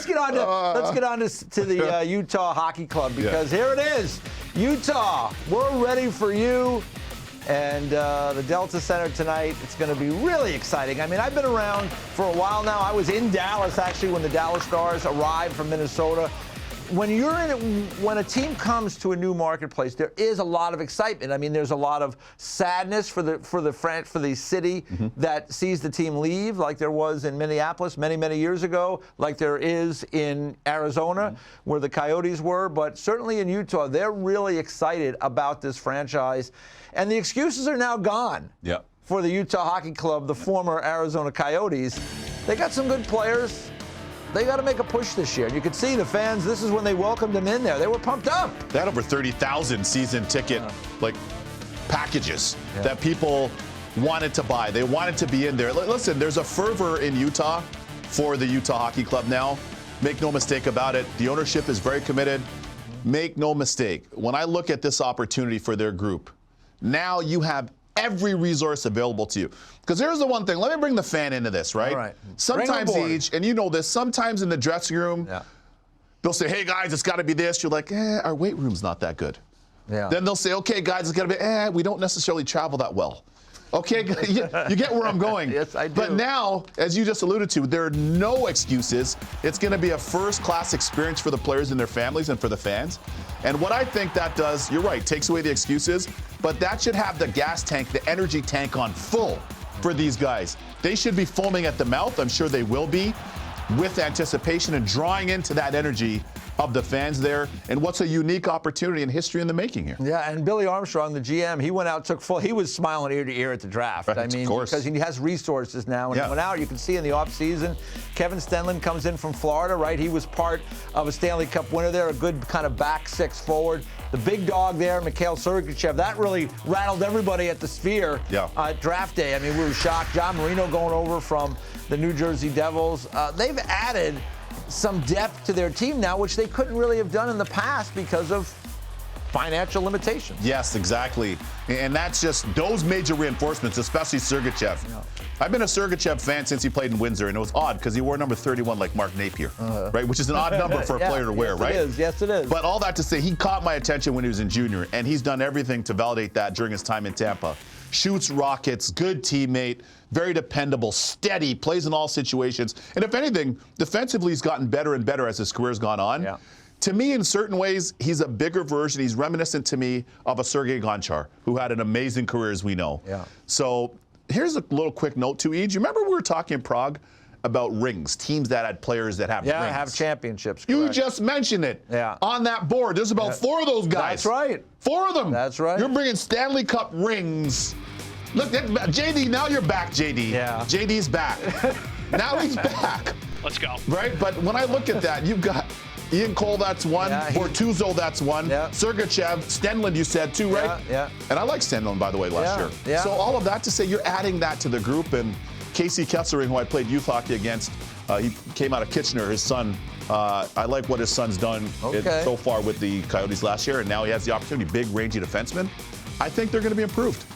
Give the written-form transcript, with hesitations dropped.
let's get on to the Utah Hockey Club, because here it is. Utah, we're ready for you. And the Delta Center tonight, it's going to be really exciting. I mean, I've been around for a while now. I was in Dallas, actually, when the Dallas Stars arrived from Minnesota. When a team comes to a new marketplace, there is a lot of excitement. I mean, there's a lot of sadness for the city that sees the team leave, like there was in Minneapolis many years ago, like there is in Arizona, where the Coyotes were. But certainly in Utah, they're really excited about this franchise, and the excuses are now gone. Yeah. For the Utah Hockey Club, the former Arizona Coyotes. They got some good players. They got to make a push this year. And you could see the fans, this is when they welcomed them in there. They were pumped up. They had over 30,000 season ticket packages that people wanted to buy. They wanted to be in there. Listen, there's a fervor in Utah for the Utah Hockey Club now. Make no mistake about it. The ownership is very committed. Make no mistake. When I look at this opportunity for their group, now you have every resource available to you. Because here's the one thing. Let me bring the fan into this, right? All right. Sometimes, Age, and you know this, sometimes in the dressing room, they'll say, hey, guys, it's got to be this. You're like, our weight room's not that good. Yeah. Then they'll say, okay, guys, it's got to be, we don't necessarily travel that well. Okay, you get where I'm going. Yes, I do. But now, as you just alluded to, there are no excuses. It's going to be a first-class experience for the players and their families and for the fans. And what I think that does, you're right, takes away the excuses, but that should have the gas tank, the energy tank on full for these guys. They should be foaming at the mouth. I'm sure they will be, with anticipation and drawing into that energy of the fans there, and what's a unique opportunity in history in the making here. Yeah, and Billy Armstrong, the GM, he went out, he was smiling ear to ear at the draft. Right, I mean, of course. because he has resources now. And he went out, you can see in the offseason, Kevin Stenlund comes in from Florida, right? He was part of a Stanley Cup winner there, a good kind of back six forward. The big dog there, Mikhail Sergachev, that really rattled everybody at the Sphere draft day. I mean, we were shocked. John Marino going over from the New Jersey Devils. They've added some depth to their team now, which they couldn't really have done in the past because of financial limitations. Yes, exactly. And that's just those major reinforcements, especially Sergachev. Yeah. I've been a Sergachev fan since he played in Windsor, and it was odd because he wore number 31 like Mark Napier, right? Which is an odd number for a player to wear, right? Yes, it is. But all that to say, he caught my attention when he was in junior, and he's done everything to validate that during his time in Tampa. Shoots rockets, good teammate, very dependable, steady, plays in all situations. And if anything, defensively, he's gotten better and better as his career's gone on. Yeah. To me, in certain ways, he's a bigger version. He's reminiscent to me of a Sergei Gonchar, who had an amazing career, as we know. Yeah. So here's a little quick note to Ej. You remember we were talking in Prague about rings, teams that had players that have rings. Yeah, have championships. You correct. just mentioned it on that board. There's about 4 of those guys. That's right. 4 of them. That's right. You're bringing Stanley Cup rings. Look, JD, now you're back, JD. Yeah. JD's back. Now he's back. Let's go. Right? But when I look at that, you've got Ian Cole, that's one. Bortuzzo, that's one. Yeah. Sergachev, Stenlund, you said too, right? Yeah. And I like Stenlund, by the way, last year. Yeah. So all of that to say, you're adding that to the group. And Casey Kessering, who I played youth hockey against, he came out of Kitchener, his son. I like what his son's done so far with the Coyotes last year, and now he has the opportunity. Big, rangy defenseman. I think they're going to be improved.